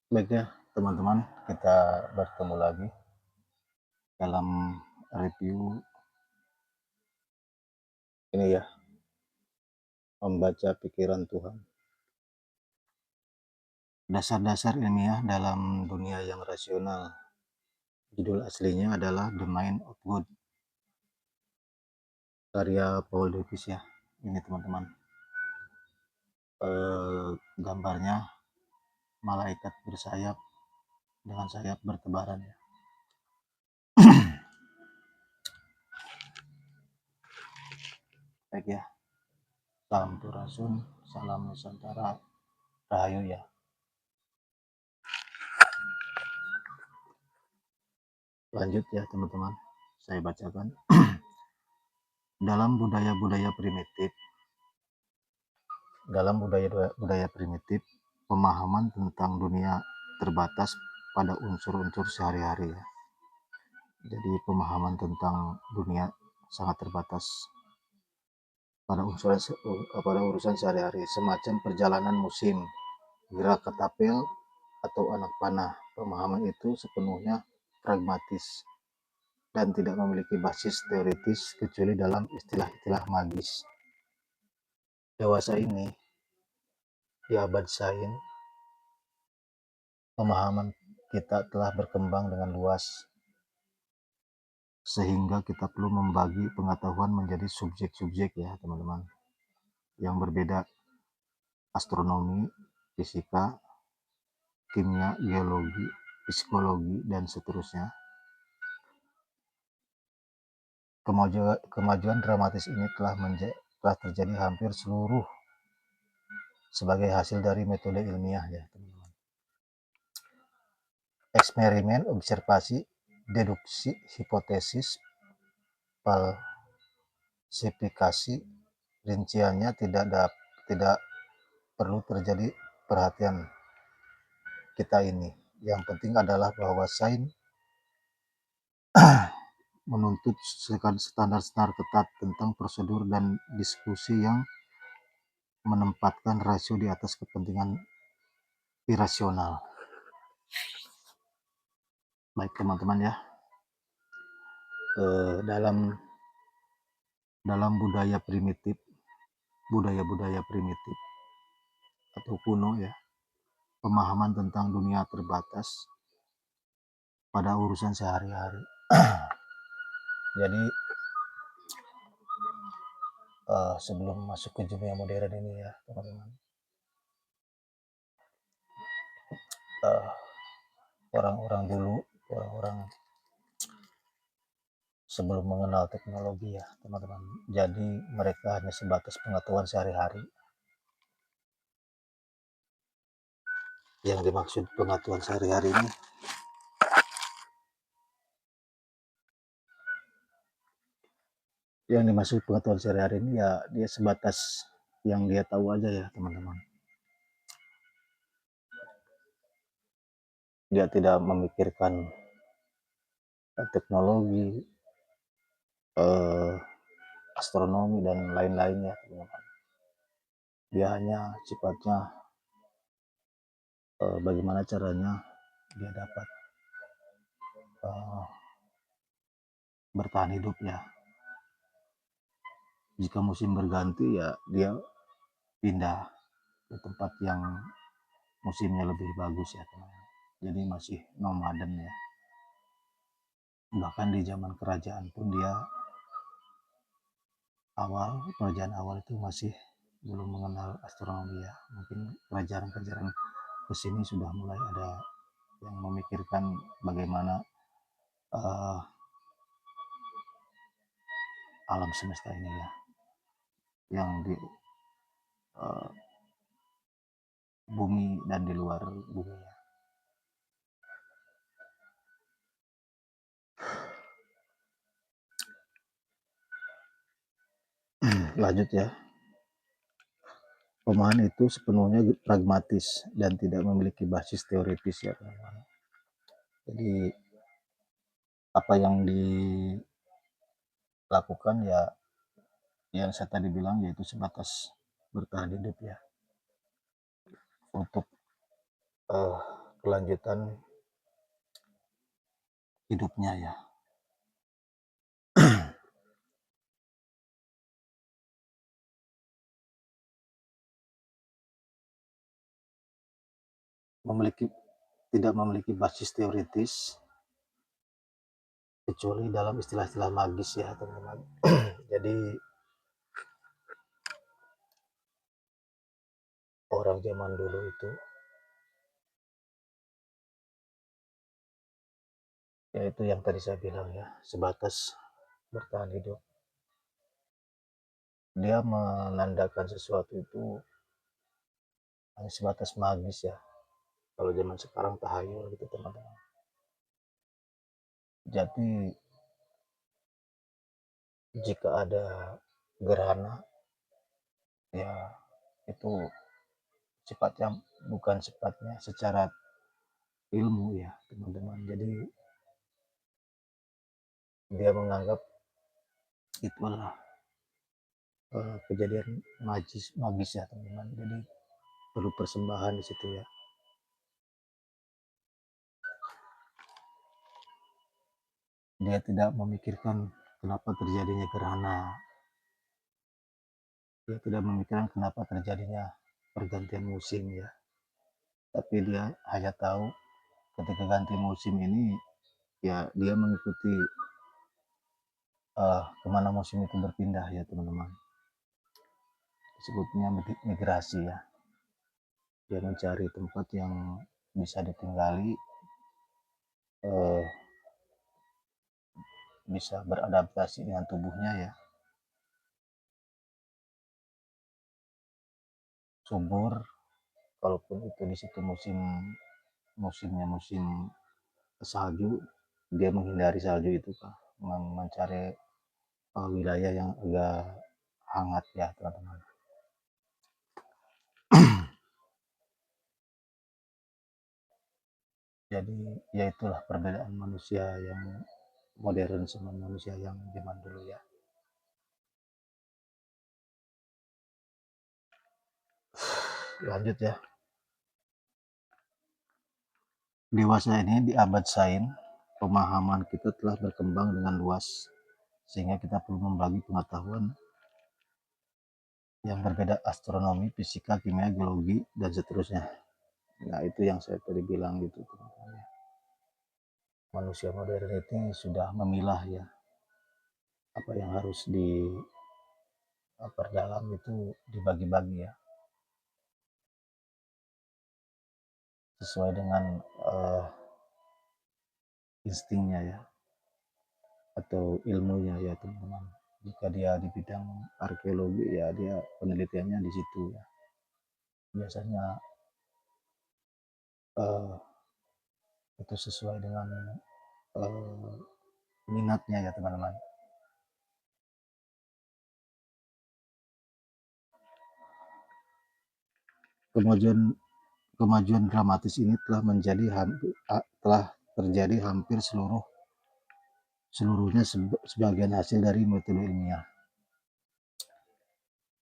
Baik ya, teman-teman, kita bertemu lagi dalam review ini ya, membaca pikiran Tuhan. Dasar-dasar ilmiah dalam dunia yang rasional. Judul aslinya adalah The Mind of God, karya Paul Davies ya. Ini teman-teman. Gambarnya malaikat bersayap dengan sayap bertebaran ya. Baik ya, salam Turasun, salam Nusantara, Rahayu ya. Lanjut ya teman-teman, saya bacakan. Dalam budaya-budaya primitif, pemahaman tentang dunia terbatas pada unsur-unsur sehari-hari ya. Jadi pemahaman tentang dunia sangat terbatas pada urusan sehari-hari, semacam perjalanan musim, gerak ketapel atau anak panah. Pemahaman itu sepenuhnya pragmatis dan tidak memiliki basis teoritis kecuali dalam istilah-istilah magis. Dewasa ini, di abad sains, pemahaman kita telah berkembang dengan luas, sehingga kita perlu membagi pengetahuan menjadi subjek-subjek ya teman-teman, yang berbeda: astronomi, fisika, kimia, geologi, psikologi, dan seterusnya. Kemajuan dramatis ini telah terjadi hampir seluruh sebagai hasil dari metode ilmiah ya teman-teman. Eksperimen, observasi, deduksi, hipotesis, falsifikasi, rinciannya tidak perlu terjadi perhatian kita ini. Yang penting adalah bahwa sains menuntut standar-standar ketat tentang prosedur dan diskusi yang menempatkan rasio di atas kepentingan irasional. Baik teman-teman ya, dalam budaya primitif atau kuno ya, pemahaman tentang dunia terbatas pada urusan sehari-hari. Jadi sebelum masuk ke dunia modern ini ya teman-teman, orang-orang dulu, orang-orang sebelum mengenal teknologi ya teman-teman, jadi mereka hanya sebatas pengetahuan sehari-hari. Yang dimaksud pengetahuan sehari-hari ini, ya dia sebatas yang dia tahu aja ya teman-teman. Dia tidak memikirkan teknologi, astronomi dan lain-lainnya teman-teman. Dia hanya sifatnya bagaimana caranya dia dapat bertahan hidup ya. Jika musim berganti ya dia pindah ke tempat yang musimnya lebih bagus ya teman-teman. Jadi masih nomaden ya. Bahkan di zaman kerajaan pun dia kerajaan awal itu masih belum mengenal astronomi ya. Mungkin kerajaan-kerajaan kesini sudah mulai ada yang memikirkan bagaimana alam semesta ini ya, yang di bumi dan di luar bumi ya. Lanjut ya. Pemahaman itu sepenuhnya pragmatis dan tidak memiliki basis teoritis ya teman-teman. Jadi apa yang dilakukan ya yang saya tadi bilang, yaitu sebatas bertahan hidup ya, untuk kelanjutan hidupnya ya. Tidak memiliki basis teoritis kecuali dalam istilah-istilah magis ya teman-teman. Jadi orang zaman dulu itu yaitu yang tadi saya bilang ya, sebatas bertahan hidup. Dia menandakan sesuatu itu hanya sebatas magis ya. Kalau zaman sekarang tahayul gitu teman-teman. Jadi jika ada gerhana ya itu sifatnya bukan sifatnya secara ilmu ya teman-teman. Jadi dia menganggap itu adalah kejadian magis ya teman-teman. Jadi perlu persembahan di situ ya. Dia tidak memikirkan kenapa terjadinya gerhana. Dia tidak memikirkan kenapa terjadinya pergantian musim ya. Tapi dia hanya tahu ketika ganti musim ini ya dia mengikuti kemana musim itu berpindah ya teman-teman. Disebutnya migrasi ya. Dia mencari tempat yang bisa ditinggali, bisa beradaptasi dengan tubuhnya ya, subur. Kalaupun itu di situ musimnya musim salju, dia menghindari salju itu Pak, mencari wilayah yang agak hangat ya teman-teman. Jadi ya itulah perbedaan manusia yang modern sama manusia yang zaman dulu ya. Lanjut ya. Dewasa ini di abad sains, pemahaman kita telah berkembang dengan luas sehingga kita perlu membagi pengetahuan yang berbeda, astronomi, fisika, kimia, geologi, dan seterusnya. Nah itu yang saya tadi bilang gitu teman-teman. Manusia modern itu sudah memilah ya apa yang harus diperdalam itu dibagi-bagi ya sesuai dengan instingnya ya atau ilmunya ya teman-teman. Jika dia di bidang arkeologi ya dia penelitiannya di situ ya. Biasanya itu sesuai dengan minatnya ya teman-teman. Kemajuan dramatis ini telah terjadi hampir seluruhnya sebagian hasil dari metode ilmiah.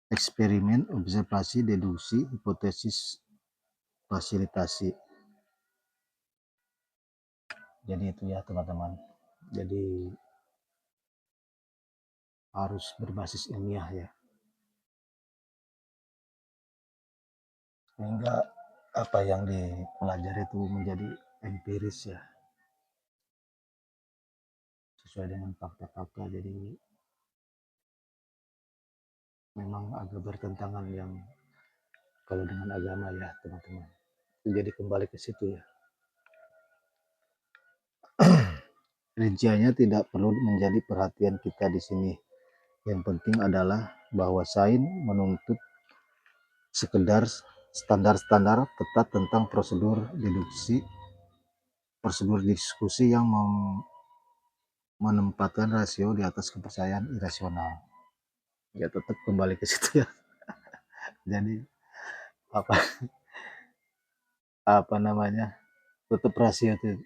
Eksperimen, observasi, deduksi, hipotesis, fasilitasi. Jadi itu ya teman-teman. Jadi harus berbasis ilmiah ya. Sehingga apa yang dipelajari itu menjadi empiris ya. Sesuai dengan fakta-fakta. Jadi memang agak bertentangan yang kalau dengan agama ya teman-teman. Jadi kembali ke situ ya. Rinciannya tidak perlu menjadi perhatian kita di sini. Yang penting adalah bahwa sains menuntut standar-standar ketat tentang prosedur diskusi yang menempatkan rasio di atas kepercayaan irasional. Ya tetap kembali ke situ ya. Jadi apa apa namanya tetap rasio itu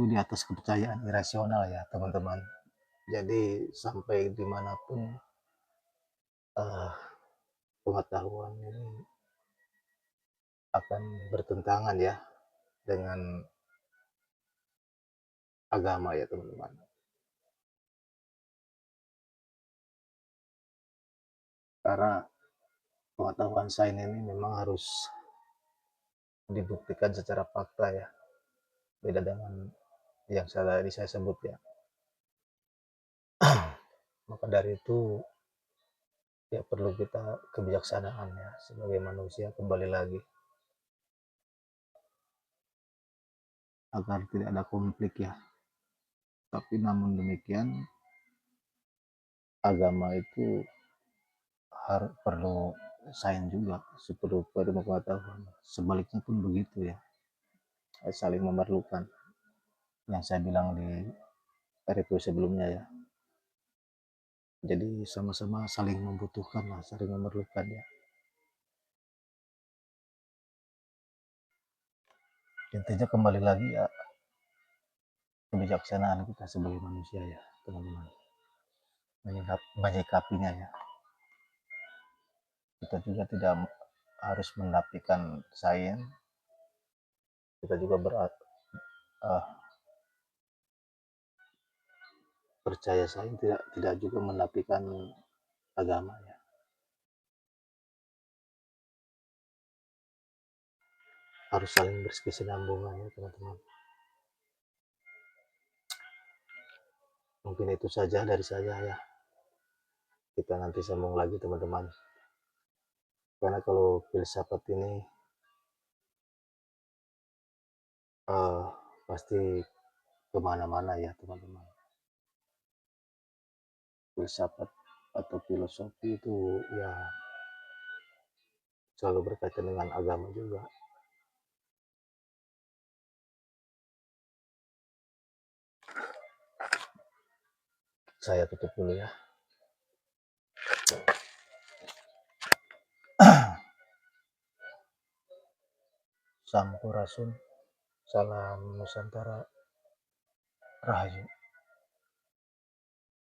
di atas kepercayaan irasional ya teman-teman. Jadi sampai dimanapun pengetahuan ini akan bertentangan ya dengan agama ya teman-teman. Karena pengetahuan sains ini memang harus dibuktikan secara fakta ya. Beda dengan yang tadi saya sebut ya. Maka dari itu ya perlu kita kebijaksanaan ya sebagai manusia kembali lagi agar tidak ada konflik ya. Tapi namun demikian agama itu harus perlu sains juga, perlu pengetahuan. Sebaliknya pun begitu ya, saling memerlukan. Yang saya bilang di review sebelumnya ya. Jadi sama-sama saling membutuhkan lah, saling memerlukan ya. Intinya kembali lagi ya kebijaksanaan kita sebagai manusia ya teman-teman, menyikapinya ya. Kita juga tidak harus menafikan sains, kita juga percaya sains, tidak juga menafikan agama ya. Harus saling berkesinambungan ya teman-teman. Mungkin itu saja dari saya ya. Kita nanti sambung lagi teman-teman. Karena kalau filsafat ini pasti kemana-mana ya teman-teman. Filsafat atau filosofi itu ya selalu berkaitan dengan agama juga. Saya tutup dulu ya. Sampurasun, salam Nusantara, Rahayu.